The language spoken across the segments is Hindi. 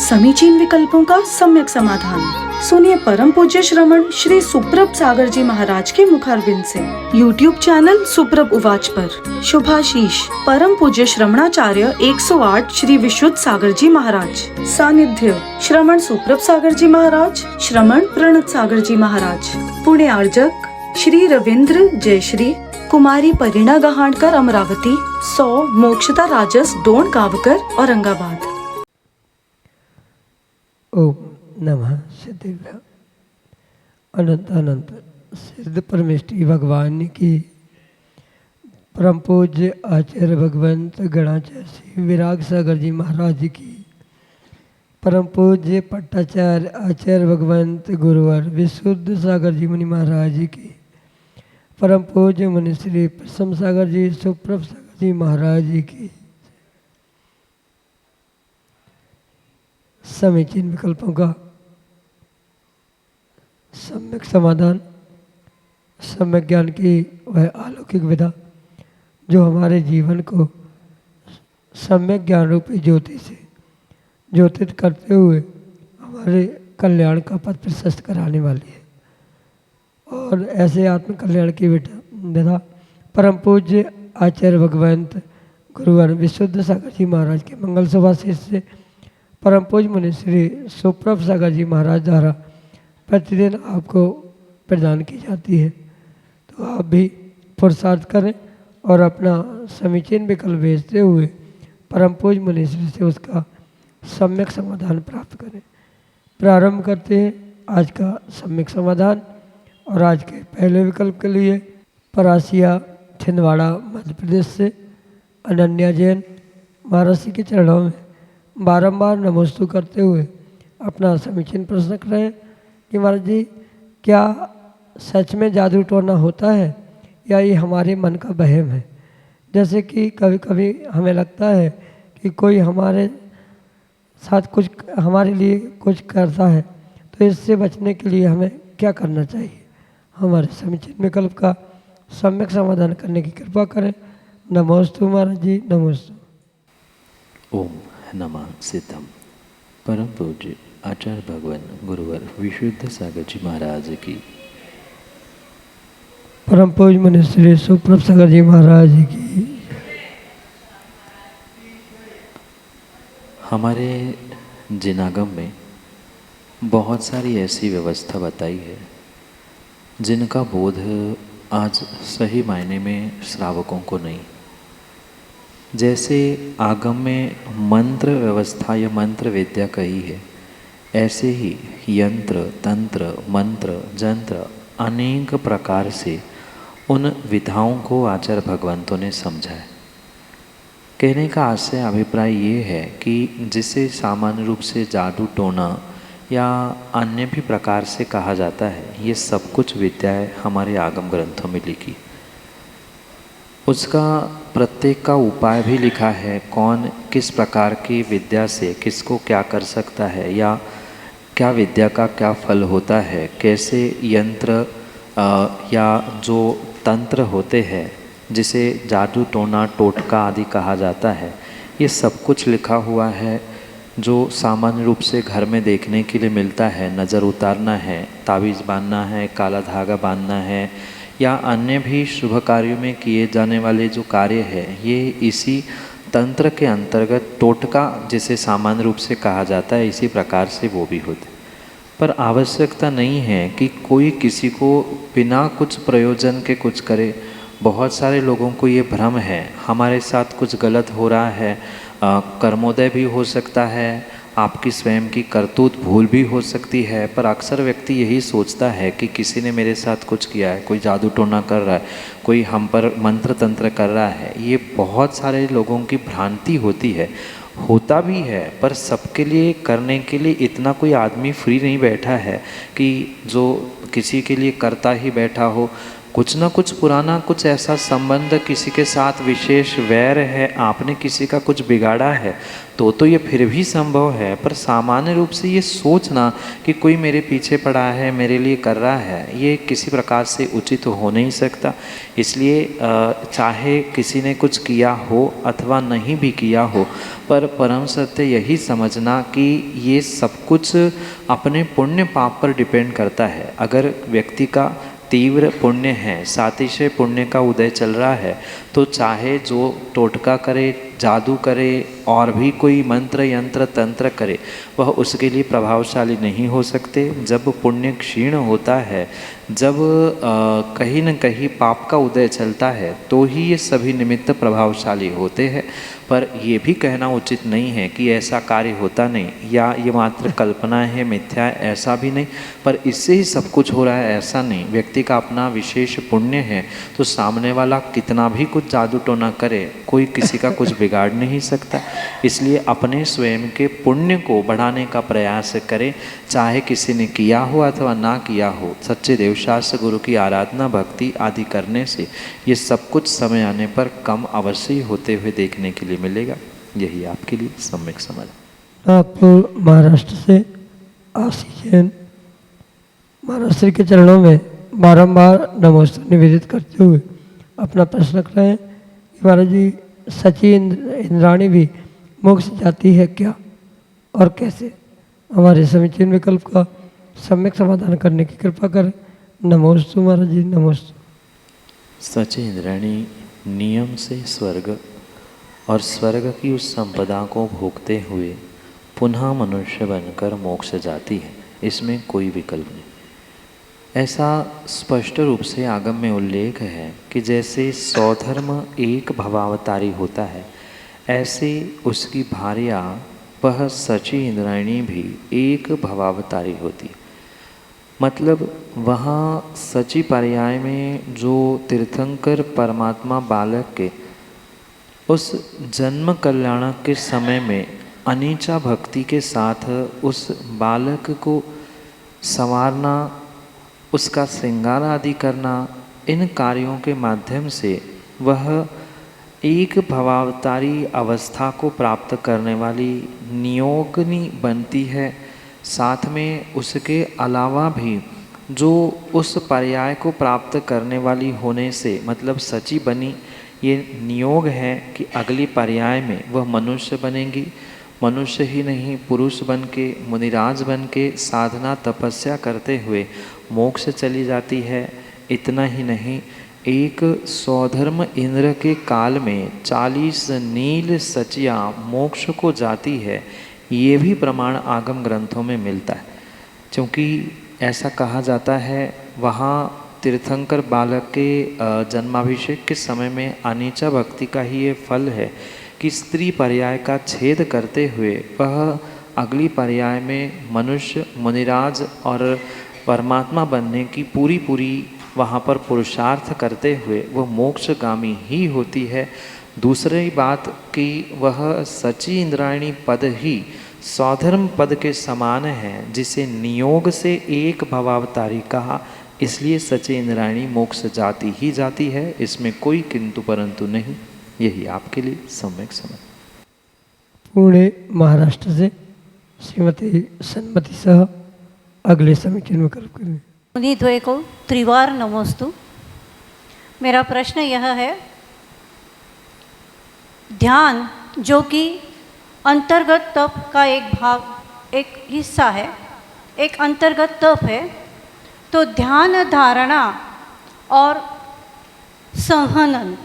समीचीन विकल्पों का सम्यक समाधान। सुनिए परम पूज्य श्रमण श्री सुप्रभ सागर जी महाराज के मुखारबिंद से YouTube चैनल सुप्रभ उवाच पर शुभाशीष परम पूज्य श्रमणाचार्य 108 श्री विशुद्ध सागर जी महाराज। सानिध्य श्रमण सुप्रभ सागर जी महाराज, श्रमण प्रणत सागर जी महाराज। पुणे आर्जक श्री रविंद्र जयश्री, कुमारी परिणा गहाणकर अमरावती, 100 मोक्षता राजस डोन गावकर औरंगाबाद। ओम नमः सिद्धिभ्य अनंत अनंत सिद्ध परमेष्टि भगवान की परम पूज्य आचार्य भगवंत गणाचार्य श्री विराग सागर जी महाराज की परम पूज्य पट्टाचार्य आचार्य भगवंत गुरुवर विशुद्ध सागर जी मुनि महाराज की परम पूज्य मुनि श्री प्रसम सागर जी सुप्रभ सागर जी महाराज की समीचीन विकल्पों का सम्यक समाधान, सम्यक ज्ञान की वह अलौकिक विधा जो हमारे जीवन को सम्यक ज्ञान रूपी ज्योति से ज्योतित करते हुए हमारे कल्याण का पथ प्रशस्त कराने वाली है। और ऐसे आत्म कल्याण की विधा परम पूज्य आचार्य भगवंत गुरुवर विशुद्ध सागर जी महाराज के मंगल सुभाषिष से परम पूज्य मुनि श्री सुप्रभ सागर जी महाराज द्वारा प्रतिदिन आपको प्रदान की जाती है। तो आप भी पुरुषार्थ करें और अपना समीचीन विकल्प भेजते हुए परम पूज्य मुनि श्री से उसका सम्यक समाधान प्राप्त करें। प्रारंभ करते हैं आज का सम्यक समाधान। और आज के पहले विकल्प के लिए परासिया छिंदवाड़ा मध्य प्रदेश से अनन्या जैन महाराज के चरणों में बारंबार नमोस्तु करते हुए अपना समीचीन प्रश्न कर रहे हैं कि महाराज जी, क्या सच में जादू टोना होता है या ये हमारे मन का वहम है? जैसे कि कभी कभी हमें लगता है कि कोई हमारे साथ कुछ हमारे लिए कुछ करता है, तो इससे बचने के लिए हमें क्या करना चाहिए? हमारे समीचीन विकल्प का सम्यक समाधान करने की कृपा करें। नमोस्तु महाराज जी, नमोस्तु। ओम नमः सिद्धम परम पूज्य आचार्य भगवान गुरुवर विशुद्ध सागर जी महाराज की परम पूज्य मुनि श्री सुप्रभ सागर जी महाराज की। हमारे जिनागम में बहुत सारी ऐसी व्यवस्था बताई है जिनका बोध आज सही मायने में श्रावकों को नहीं। जैसे आगम में मंत्र व्यवस्था या मंत्र विद्या कही है, ऐसे ही यंत्र तंत्र मंत्र जंत्र अनेक प्रकार से उन विधाओं को आचार्य भगवंतों ने समझा है। कहने का आशय अभिप्राय ये है कि जिसे सामान्य रूप से जादू टोना या अन्य भी प्रकार से कहा जाता है, ये सब कुछ विद्याएं हमारे आगम ग्रंथों में लिखी। उसका प्रत्येक का उपाय भी लिखा है, कौन किस प्रकार की विद्या से किसको क्या कर सकता है या क्या विद्या का क्या फल होता है, कैसे यंत्र या जो तंत्र होते हैं जिसे जादू टोना टोटका आदि कहा जाता है, ये सब कुछ लिखा हुआ है जो सामान्य रूप से घर में देखने के लिए मिलता है। नज़र उतारना है, ताबीज़ बांधना है, काला धागा बांधना है या अन्य भी शुभ कार्यों में किए जाने वाले जो कार्य है, ये इसी तंत्र के अंतर्गत टोटका जिसे सामान्य रूप से कहा जाता है, इसी प्रकार से वो भी होते। पर आवश्यकता नहीं है कि कोई किसी को बिना कुछ प्रयोजन के कुछ करे। बहुत सारे लोगों को ये भ्रम है हमारे साथ कुछ गलत हो रहा है, कर्मोदय भी हो सकता है, आपकी स्वयं की करतूत भूल भी हो सकती है। पर अक्सर व्यक्ति यही सोचता है कि किसी ने मेरे साथ कुछ किया है, कोई जादू टोना कर रहा है, कोई हम पर मंत्र तंत्र कर रहा है। ये बहुत सारे लोगों की भ्रांति होती है, होता भी है, पर सबके लिए करने के लिए इतना कोई आदमी फ्री नहीं बैठा है कि जो किसी के लिए करता ही बैठा हो। कुछ ना कुछ पुराना कुछ ऐसा संबंध, किसी के साथ विशेष वैर है, आपने किसी का कुछ बिगाड़ा है तो ये फिर भी संभव है। पर सामान्य रूप से ये सोचना कि कोई मेरे पीछे पड़ा है, मेरे लिए कर रहा है, ये किसी प्रकार से उचित हो नहीं सकता। इसलिए चाहे किसी ने कुछ किया हो अथवा नहीं भी किया हो, पर परम सत्य यही समझना कि ये सब कुछ अपने पुण्य पाप पर डिपेंड करता है। अगर व्यक्ति का तीव्र पुण्य है, सातिशय पुण्य का उदय चल रहा है, तो चाहे जो टोटका करे, जादू करे और भी कोई मंत्र यंत्र तंत्र करे, वह उसके लिए प्रभावशाली नहीं हो सकते। जब पुण्य क्षीण होता है, जब कहीं न कहीं पाप का उदय चलता है, तो ही ये सभी निमित्त प्रभावशाली होते हैं। पर ये भी कहना उचित नहीं है कि ऐसा कार्य होता नहीं, या ये मात्र कल्पना है, मिथ्या है, ऐसा भी नहीं। पर इससे ही सब कुछ हो रहा है, ऐसा नहीं। व्यक्ति का अपना विशेष पुण्य है, तो सामने वाला कितना भी कुछ जादू टोना करे, कोई किसी का कुछ बिगाड़ नहीं सकता। इसलिए अपने स्वयं के पुण्य को बढ़ाने का प्रयास करें, चाहे किसी ने किया हो अथवा ना किया हो। सच्चे देवशास्त्र गुरु की आराधना, भक्ति आदि करने से ये सब कुछ समय आने पर कम अवश्य होते हुए देखने के लिए मिलेगा। यही आपके लिए सम्यक समझ। नागपुर महाराष्ट्र से आशीष जैन महाराष्ट्र के चरणों में बारंबार नमोस्तु निवेदित करते हुए अपना प्रश्न रख रहे हैं कि महाराज जी, सची इंद्राणी भी मोक्ष जाती है क्या और कैसे? हमारे समीचीन विकल्प का सम्यक समाधान करने की कृपा करें। नमोस्तु महाराज जी, नमोस्तु। सची इंद्राणी नियम से स्वर्ग और स्वर्ग की उस संपदा को भोगते हुए पुनः मनुष्य बनकर मोक्ष जाती है, इसमें कोई विकल्प नहीं। ऐसा स्पष्ट रूप से आगम में उल्लेख है कि जैसे सौधर्म एक भवावतारी होता है, ऐसे उसकी भार्या वह सची इंद्रायणी भी एक भवावतारी होती है। मतलब वहाँ सची पर्याय में जो तीर्थंकर परमात्मा बालक के उस जन्म कल्याणक के समय में अनीचा भक्ति के साथ उस बालक को संवारना, उसका श्रृंगार आदि करना, इन कार्यों के माध्यम से वह एक भवावतारी अवस्था को प्राप्त करने वाली नियोगिनी बनती है। साथ में उसके अलावा भी जो उस पर्याय को प्राप्त करने वाली होने से, मतलब सची बनी, ये नियोग है कि अगली पर्याय में वह मनुष्य बनेंगी। मनुष्य ही नहीं, पुरुष बन के, मुनिराज बन के साधना तपस्या करते हुए मोक्ष चली जाती है। इतना ही नहीं, एक सौधर्म इंद्र के काल में 40 नील सचियाँ मोक्ष को जाती है। ये भी प्रमाण आगम ग्रंथों में मिलता है, क्योंकि ऐसा कहा जाता है वहाँ तीर्थंकर बालक के जन्माभिषेक के समय में अनीचा भक्ति का ही ये फल है कि स्त्री पर्याय का छेद करते हुए वह अगली पर्याय में मनुष्य, मुनिराज और परमात्मा बनने की पूरी वहाँ पर पुरुषार्थ करते हुए वह मोक्षगामी ही होती है। दूसरी बात कि वह सची इंद्रायणी पद ही सौधर्म पद के समान है, जिसे नियोग से एक भवावतारी कहा, इसलिए सची इंद्रायणी मोक्ष जाती ही जाती है। इसमें कोई किंतु परंतु नहीं। यही आपके लिए सम्यक समझ। पुणे महाराष्ट्र से श्रीमती सन्मति सह अगले समीचीन विकल्प करें। मुनिद्वय को त्रिवार नमोस्तु। मेरा प्रश्न यह है, ध्यान जो कि अंतर्गत तप का एक भाग, एक हिस्सा है, एक अंतर्गत तप है, तो ध्यान धारणा और संहनन,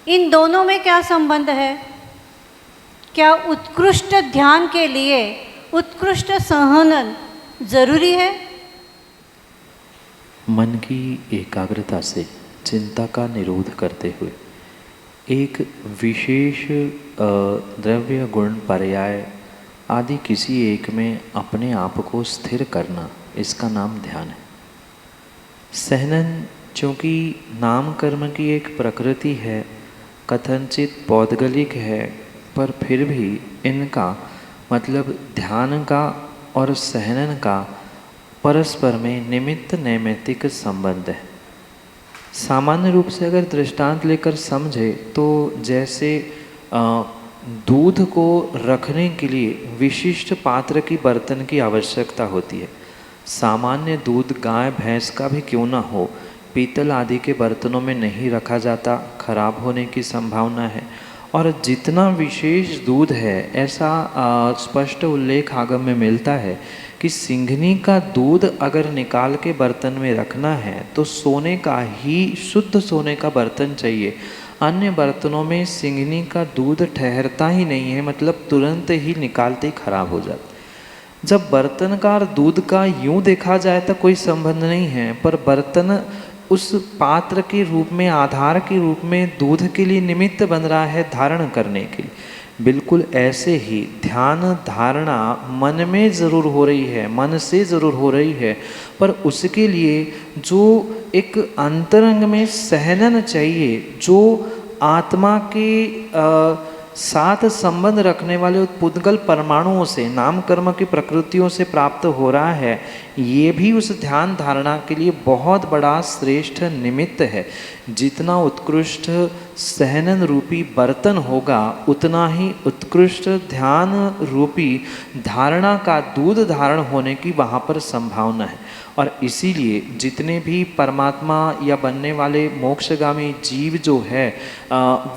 इन दोनों में क्या संबंध है? क्या उत्कृष्ट ध्यान के लिए उत्कृष्ट संहनन जरूरी है? मन की एकाग्रता से चिंता का निरोध करते हुए एक विशेष द्रव्य गुण पर्याय आदि किसी एक में अपने आप को स्थिर करना, इसका नाम ध्यान है। सहनन चूँकि नाम कर्म की एक प्रकृति है, कथनचित पौद्गलिक है, पर फिर भी इनका मतलब ध्यान का और सहनन का परस्पर में निमित्त नैमित्तिक संबंध है। सामान्य रूप से अगर दृष्टांत लेकर समझे तो जैसे दूध को रखने के लिए विशिष्ट पात्र की बर्तन की आवश्यकता होती है। सामान्य दूध गाय भैंस का भी क्यों ना हो, पीतल आदि के बर्तनों में नहीं रखा जाता, खराब होने की संभावना है। और जितना विशेष दूध है, ऐसा स्पष्ट उल्लेख आगम में मिलता है कि सिंघनी का दूध अगर निकाल के बर्तन में रखना है तो सोने का ही, शुद्ध सोने का बर्तन चाहिए। अन्य बर्तनों में सिंघनी का दूध ठहरता ही नहीं है, मतलब तुरंत ही निकालते ही खराब हो जाता। जब बर्तन का और दूध का यूँ देखा जाए तो कोई संबंध नहीं है, पर बर्तन उस पात्र के रूप में, आधार के रूप में दूध के लिए निमित्त बन रहा है धारण करने के लिए। बिल्कुल ऐसे ही ध्यान धारणा मन में ज़रूर हो रही है, मन से ज़रूर हो रही है, पर उसके लिए जो एक अंतरंग में सहनन चाहिए, जो आत्मा के साथ संबंध रखने वाले उत्पुद्गल परमाणुओं से, नाम कर्म की प्रकृतियों से प्राप्त हो रहा है, ये भी उस ध्यान धारणा के लिए बहुत बड़ा श्रेष्ठ निमित्त है। जितना उत्कृष्ट सहनन रूपी बर्तन होगा, उतना ही उत्कृष्ट ध्यान रूपी धारणा का दूध धारण होने की वहाँ पर संभावना है। और इसीलिए जितने भी परमात्मा या बनने वाले मोक्षगामी जीव जो है,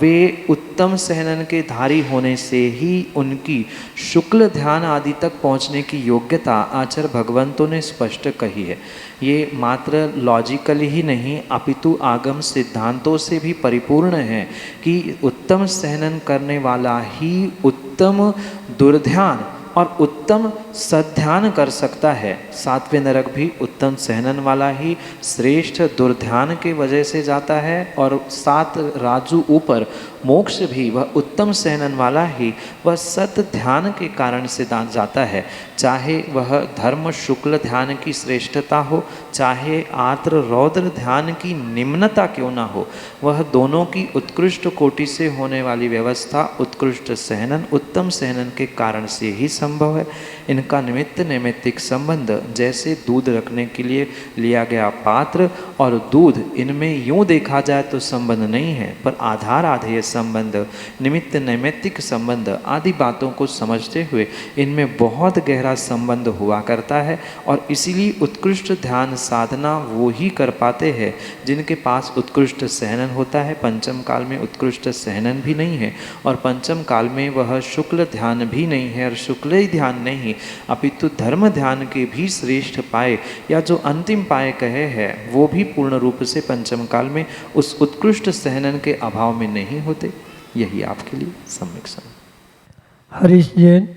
वे उत्तम सहनन के धारी होने से ही उनकी शुक्ल ध्यान आदि तक पहुँचने की योग्यता आचार्य भगवंतों ने स्पष्ट कही है। ये मात्र लॉजिकली ही नहीं, अपितु आगम सिद्धांतों से भी परिपूर्ण है कि उत्तम सहनन करने वाला ही उत्तम दुर्ध्यान और उत्तम सध्यान कर सकता है। सातवें नरक भी उत्तम सहनन वाला ही श्रेष्ठ दुर्ध्यान के वजह से जाता है, और 7 राजू ऊपर मोक्ष भी वह उत्तम सहनन वाला ही वह सत ध्यान के कारण से जाता है। चाहे वह धर्म शुक्ल ध्यान की श्रेष्ठता हो, चाहे आर्द्र रौद्र ध्यान की निम्नता क्यों ना हो, वह दोनों की उत्कृष्ट कोटि से होने वाली व्यवस्था उत्कृष्ट सहनन, उत्तम सहनन के कारण से ही संभव है। इनका निमित्त नैमित्तिक संबंध, जैसे दूध रखने के लिए लिया गया पात्र और दूध, इनमें यूँ देखा जाए तो संबंध नहीं है, पर आधार आधेय संबंध, निमित्त नैमित्तिक संबंध आदि बातों को समझते हुए इनमें बहुत गहरा संबंध हुआ करता है। और इसीलिए उत्कृष्ट ध्यान साधना वो ही कर पाते हैं जिनके पास उत्कृष्ट सहनन होता है। पंचम काल में उत्कृष्ट सहनन भी नहीं है, और पंचम काल में वह शुक्ल ध्यान भी नहीं है, और शुक्ल ही ध्यान नहीं, अपितु धर्म ध्यान के भी श्रेष्ठ पाए या जो अंतिम पाए कहे हैं, वो भी पूर्ण रूप से पंचम काल में उस उत्कृष्ट सहनन के अभाव में नहीं होते। यही आपके लिए सम्यक समझ। हरीश जैन,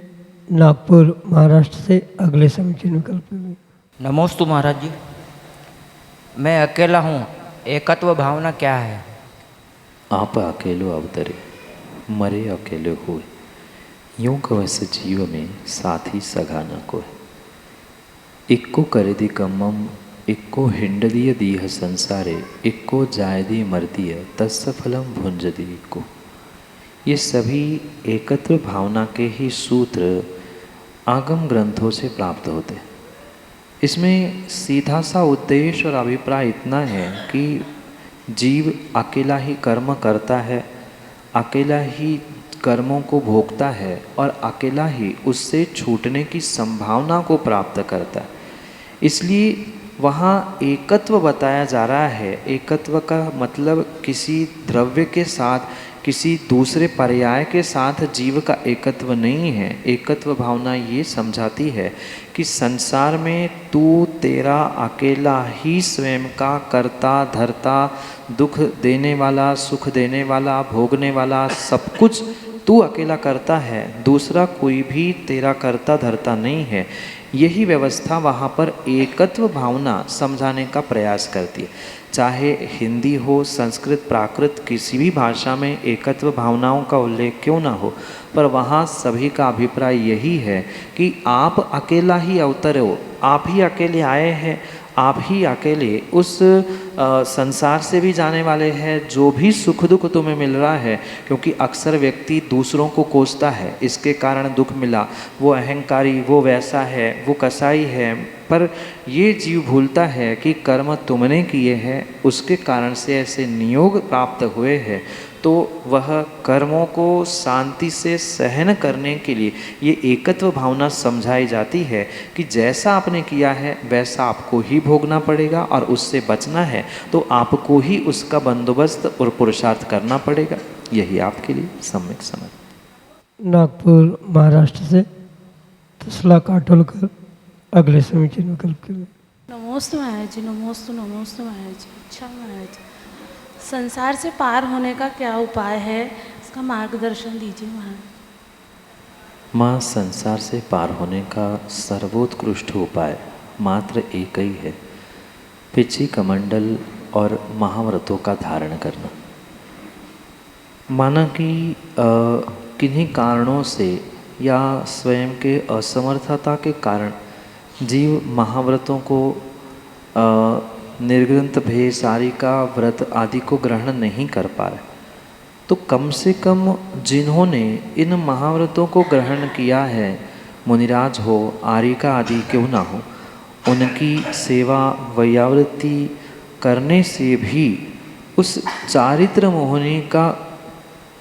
नागपुर महाराष्ट्र से अगले समीक्षण विकल्प में। नमोस्तु महाराज जी, मैं अकेला हूँ, एकत्व भावना क्या है? आप अकेलो अवतरे, मरे अकेले हुए, यूँ कवस जीव में साथी सगा न कोय। इक्को करदी कम्मम, इक्को हिंडदीय दीह संसारे, इक्को जायदी मर्दीय तस्य फलम भुंजदी इक्को। ये सभी एकत्व भावना के ही सूत्र आगम ग्रंथों से प्राप्त होते हैं। इसमें सीधा सा उद्देश्य और अभिप्राय इतना है कि जीव अकेला ही कर्म करता है, अकेला ही कर्मों को भोगता है, और अकेला ही उससे छूटने की संभावना को प्राप्त करता है। इसलिए वहाँ एकत्व बताया जा रहा है। एकत्व का मतलब किसी द्रव्य के साथ, किसी दूसरे पर्याय के साथ जीव का एकत्व नहीं है। एकत्व भावना ये समझाती है कि संसार में तू तेरा अकेला ही स्वयं का कर्ता धर्ता, दुख देने वाला, सुख देने वाला, भोगने वाला, सब कुछ तू अकेला करता है, दूसरा कोई भी तेरा कर्ता धर्ता नहीं है। यही व्यवस्था वहाँ पर एकत्व भावना समझाने का प्रयास करती है। चाहे हिंदी हो, संस्कृत, प्राकृत, किसी भी भाषा में एकत्व भावनाओं का उल्लेख क्यों ना हो, पर वहाँ सभी का अभिप्राय यही है कि आप अकेला ही अवतरे हो, आप ही अकेले आए हैं, आप ही अकेले उस संसार से भी जाने वाले हैं। जो भी सुख दुख तुम्हें मिल रहा है, क्योंकि अक्सर व्यक्ति दूसरों को कोसता है, इसके कारण दुख मिला, वो अहंकारी, वो वैसा है, वो कसाई है, पर ये जीव भूलता है कि कर्म तुमने किए हैं, उसके कारण से ऐसे नियोग प्राप्त हुए हैं। तो वह कर्मों को शांति से सहन करने के लिए ये एकत्व भावना समझाई जाती है कि जैसा आपने किया है वैसा आपको ही भोगना पड़ेगा, और उससे बचना है तो आपको ही उसका बंदोबस्त और पुरुषार्थ करना पड़ेगा। यही आपके लिए सम्यक समझ। नागपुर महाराष्ट्र से तसला काटोलकर अगले समीचीन विकल्प के लिए। नमोस्तु महाराज जी, नमोस्तु नमोस्तु महाराज जी। अच्छा महाराज जी, संसार से पार होने का क्या उपाय है, इसका मार्गदर्शन दीजिए महाराज। माँ, संसार से पार होने का सर्वोत्कृष्ट उपाय मात्र एक ही है, पिछी कमंडल और महाव्रतों का धारण करना। माना कि किन्हीं कारणों से या स्वयं के असमर्थता के कारण जीव महाव्रतों को निर्ग्रंथ भेष आरिका व्रत आदि को ग्रहण नहीं कर पा रहे, तो कम से कम जिन्होंने इन महाव्रतों को ग्रहण किया है, मुनिराज हो, आरिका आदि क्यों ना हो, उनकी सेवा वैयावृत्ति करने से भी उस चारित्र मोहिनी का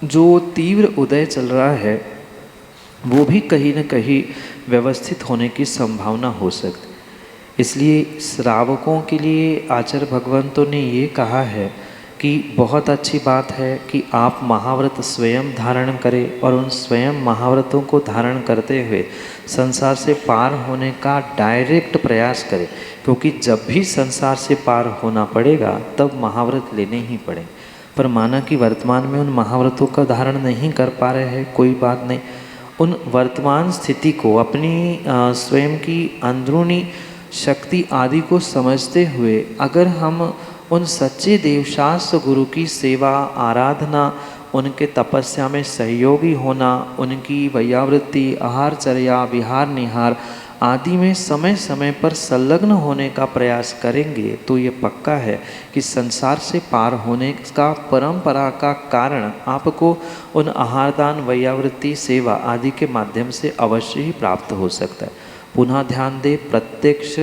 जो तीव्र उदय चल रहा है वो भी कहीं न कहीं व्यवस्थित होने की संभावना हो सकती। इसलिए श्रावकों के लिए आचार्य भगवंतों ने ये कहा है कि बहुत अच्छी बात है कि आप महाव्रत स्वयं धारण करें और उन स्वयं महाव्रतों को धारण करते हुए संसार से पार होने का डायरेक्ट प्रयास करें, क्योंकि जब भी संसार से पार होना पड़ेगा तब महाव्रत लेने ही पड़ेंगे। पर माना कि वर्तमान में उन महाव्रतों का धारण नहीं कर पा रहे हैं, कोई बात नहीं। उन वर्तमान स्थिति को अपनी स्वयं की अंदरूनी शक्ति आदि को समझते हुए अगर हम उन सच्चे देवशास्त्र गुरु की सेवा आराधना, उनके तपस्या में सहयोगी होना, उनकी वैयावृत्ति, आहारचर्या, विहार निहार आदि में समय समय पर संलग्न होने का प्रयास करेंगे तो ये पक्का है कि संसार से पार होने का परंपरा का कारण आपको उन आहारदान, वैयावृत्ति, सेवा आदि के माध्यम से अवश्य ही प्राप्त हो सकता है। पुनः ध्यान दे, प्रत्यक्ष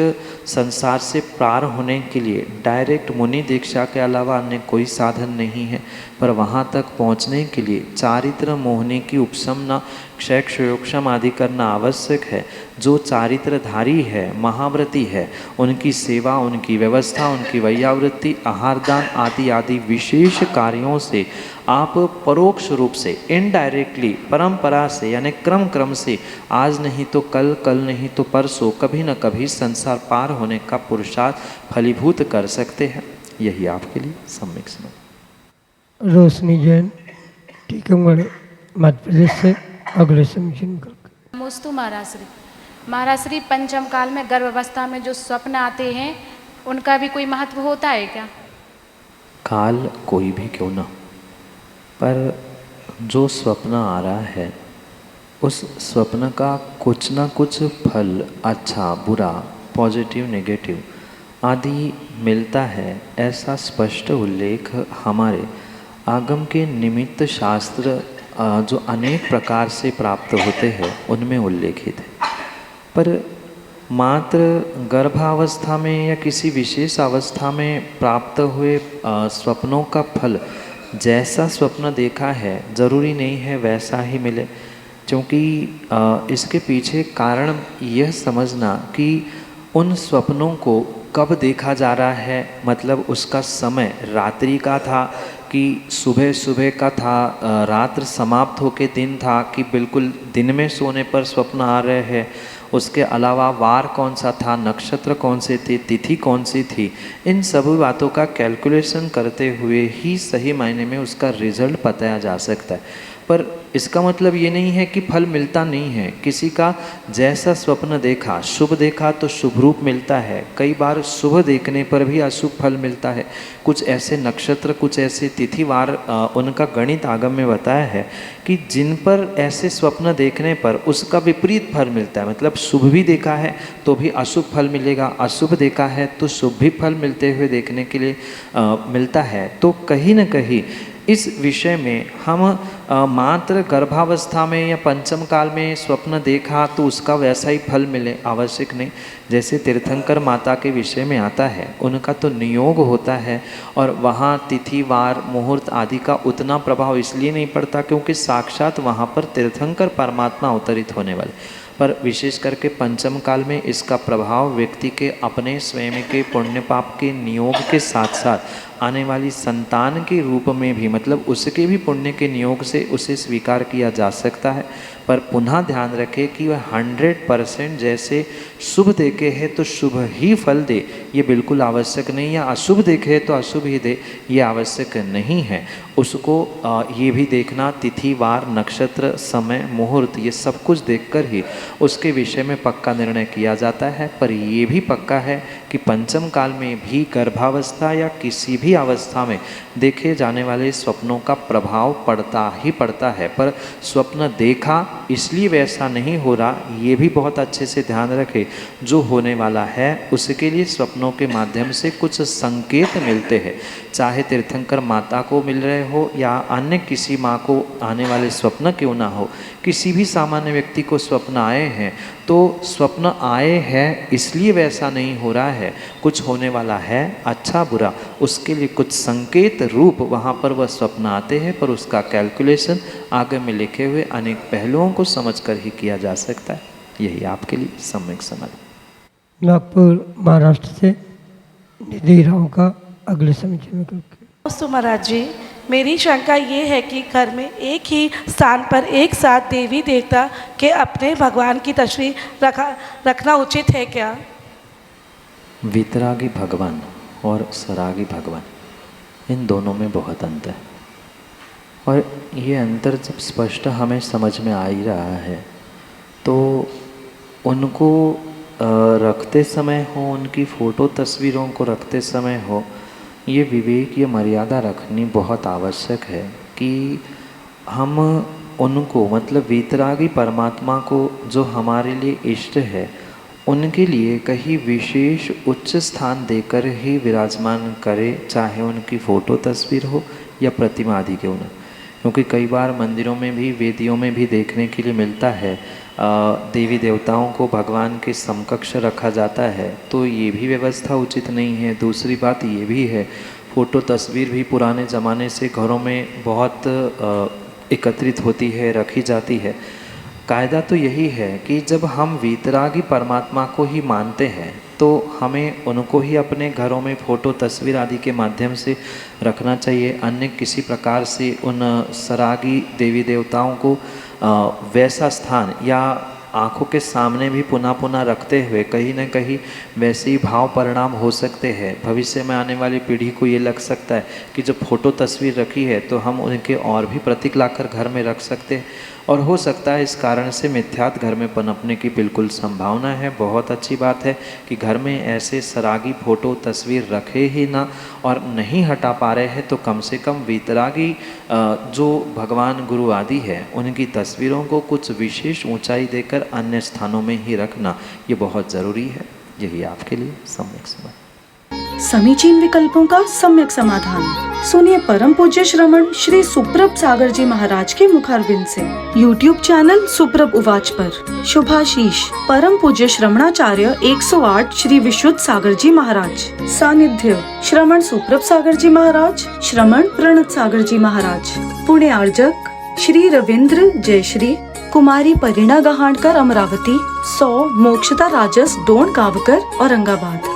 संसार से पार होने के लिए डायरेक्ट मुनि दीक्षा के अलावा अन्य कोई साधन नहीं है, पर वहाँ तक पहुँचने के लिए चारित्र मोहनी की उपशमना, क्षय क्षयोक्षम आदि करना आवश्यक है। जो चारित्रधारी है, महाव्रती है, उनकी सेवा, उनकी व्यवस्था, उनकी वैयावृत्ति, आहारदान आदि आदि विशेष कार्यों से आप परोक्ष रूप से, इनडायरेक्टली, परंपरा से यानी क्रम क्रम से आज नहीं तो कल, कल नहीं तो परसों, कभी न कभी संसार पार होने का पुरुषार्थ फलीभूत कर सकते हैं। यही आपके लिए सम्यक समझ। रोशनी जैन टीकमगढ़ मध्य प्रदेश से अगले समीचीन विकल्प। नमोस्तु महाराज श्री। महाराज श्री, पंचम काल में गर्भावस्था में जो स्वप्न आते हैं उनका भी कोई महत्व होता है क्या? काल कोई भी क्यों ना, पर जो स्वप्न आ रहा है उस स्वप्न का कुछ ना कुछ फल, अच्छा बुरा, पॉजिटिव नेगेटिव आदि मिलता है, ऐसा स्पष्ट उल्लेख हमारे आगम के निमित्त शास्त्र जो अनेक प्रकार से प्राप्त होते हैं उनमें उल्लेखित है। पर मात्र गर्भावस्था में या किसी विशेष अवस्था में प्राप्त हुए स्वप्नों का फल जैसा स्वप्न देखा है ज़रूरी नहीं है वैसा ही मिले, क्योंकि इसके पीछे कारण यह समझना कि उन स्वप्नों को कब देखा जा रहा है, मतलब उसका समय रात्रि का था कि सुबह सुबह का था, रात्र समाप्त होके दिन था कि बिल्कुल दिन में सोने पर स्वप्न आ रहे हैं, उसके अलावा वार कौन सा था, नक्षत्र कौन से थे, तिथि कौन सी थी, इन सभी बातों का कैलकुलेशन करते हुए ही सही मायने में उसका रिजल्ट बताया जा सकता है। पर इसका मतलब ये नहीं है कि फल मिलता नहीं है। किसी का जैसा स्वप्न देखा, शुभ देखा तो शुभ रूप मिलता है, कई बार शुभ देखने पर भी अशुभ फल मिलता है। कुछ ऐसे नक्षत्र, कुछ ऐसे तिथिवार उनका गणित आगम में बताया है कि जिन पर ऐसे स्वप्न देखने पर उसका विपरीत फल मिलता है, मतलब शुभ भी देखा है तो भी अशुभ फल मिलेगा, अशुभ देखा है तो शुभ भी फल मिलते हुए देखने के लिए मिलता है। तो कहीं न कहीं इस विषय में हम मात्र गर्भावस्था में या पंचम काल में स्वप्न देखा तो उसका वैसा ही फल मिले, आवश्यक नहीं। जैसे तीर्थंकर माता के विषय में आता है, उनका तो नियोग होता है और वहाँ तिथि वार मुहूर्त आदि का उतना प्रभाव इसलिए नहीं पड़ता क्योंकि साक्षात वहाँ पर तीर्थंकर परमात्मा अवतरित होने वाले, पर विशेष करके पंचम काल में इसका प्रभाव व्यक्ति के अपने स्वयं के पुण्य पाप के नियोग के साथ साथ आने वाली संतान के रूप में भी, मतलब उसके भी पुण्य के नियोग से उसे स्वीकार किया जा सकता है। पर पुनः ध्यान रखें कि वह 100% जैसे शुभ देखे है तो शुभ ही फल दे, ये बिल्कुल आवश्यक नहीं, या अशुभ देखे तो अशुभ ही दे, ये आवश्यक नहीं है। उसको ये भी देखना, तिथि वार नक्षत्र समय मुहूर्त ये सब कुछ देखकर ही उसके विषय में पक्का निर्णय किया जाता है। पर ये भी पक्का है कि पंचम काल में भी गर्भावस्था या किसी भी अवस्था में देखे जाने वाले स्वप्नों का प्रभाव पड़ता ही पड़ता है। पर स्वप्न देखा इसलिए वैसा नहीं हो रहा, ये भी बहुत अच्छे से ध्यान रखें। जो होने वाला है उसके लिए स्वप्नों के माध्यम से कुछ संकेत मिलते हैं, चाहे तीर्थंकर माता को मिल रहे हो या अन्य किसी माँ को आने वाले स्वप्न क्यों ना हो, किसी भी सामान्य व्यक्ति को स्वप्न आए हैं तो स्वप्न आए हैं इसलिए वैसा नहीं हो रहा है, कुछ होने वाला है अच्छा बुरा, उसके लिए कुछ संकेत रूप वहाँ पर वह स्वप्न आते हैं। पर उसका कैलकुलेशन आगे में लिखे हुए अनेक पहलुओं को समझकर ही किया जा सकता है। यही आपके लिए सम्यक समझ। नागपुर महाराष्ट्र से निधि राव का अगले समीक्षा में करके। दोस्तों महाराज जी, मेरी शंका ये है कि घर में एक ही स्थान पर एक साथ देवी देवता के अपने भगवान की तस्वीर रखना उचित है क्या? वितरागी भगवान और सरागी भगवान, इन दोनों में बहुत अंतर है, और ये अंतर जब स्पष्ट हमें समझ में आ ही रहा है तो उनको रखते समय हो, उनकी फ़ोटो तस्वीरों को रखते समय हो, ये विवेक, ये मर्यादा रखनी बहुत आवश्यक है कि हम उनको, मतलब वीतरागी परमात्मा को जो हमारे लिए इष्ट है, उनके लिए कहीं विशेष उच्च स्थान देकर ही विराजमान करें, चाहे उनकी फ़ोटो तस्वीर हो या प्रतिमा आदि क्यों न। क्योंकि कई बार मंदिरों में भी, वेदियों में भी देखने के लिए मिलता है देवी देवताओं को भगवान के समकक्ष रखा जाता है, तो ये भी व्यवस्था उचित नहीं है। दूसरी बात ये भी है, फ़ोटो तस्वीर भी पुराने ज़माने से घरों में बहुत एकत्रित होती है, रखी जाती है। कायदा तो यही है कि जब हम वीतरागी परमात्मा को ही मानते हैं तो हमें उनको ही अपने घरों में फ़ोटो तस्वीर आदि के माध्यम से रखना चाहिए। अन्य किसी प्रकार से उन सरागी देवी देवताओं को वैसा स्थान या आँखों के सामने भी पुनः पुनः रखते हुए कहीं न कहीं वैसे ही भाव परिणाम हो सकते हैं। भविष्य में आने वाली पीढ़ी को ये लग सकता है कि जब फ़ोटो तस्वीर रखी है तो हम उनके और भी प्रतीक लाकर घर में रख सकते हैं, और हो सकता है इस कारण से मिथ्यात घर में पनपने की बिल्कुल संभावना है। बहुत अच्छी बात है कि घर में ऐसे सरागी फ़ोटो तस्वीर रखे ही ना, और नहीं हटा पा रहे हैं तो कम से कम वीतरागी जो भगवान गुरु आदि है उनकी तस्वीरों को कुछ विशेष ऊंचाई देकर अन्य स्थानों में ही रखना, ये बहुत ज़रूरी है। यही आपके लिए सम्यक समझ। समीचीन विकल्पों का सम्यक समाधान सुनिए परम पूज्य श्रमण श्री सुप्रभ सागर जी महाराज के मुखारविंद से। YouTube चैनल सुप्रभ उवाच पर शुभाशीष परम पूज्य श्रमणाचार्य 108 श्री विशुद्ध सागर जी महाराज। सानिध्य श्रमण सुप्रभ सागर जी महाराज, श्रमण प्रणत सागर जी महाराज। पुणे आर्जक श्री रविंद्र जयश्री, कुमारी परिणा गहाणकर अमरावती, 100 मोक्षता राजस डोन गावकर औरंगाबाद।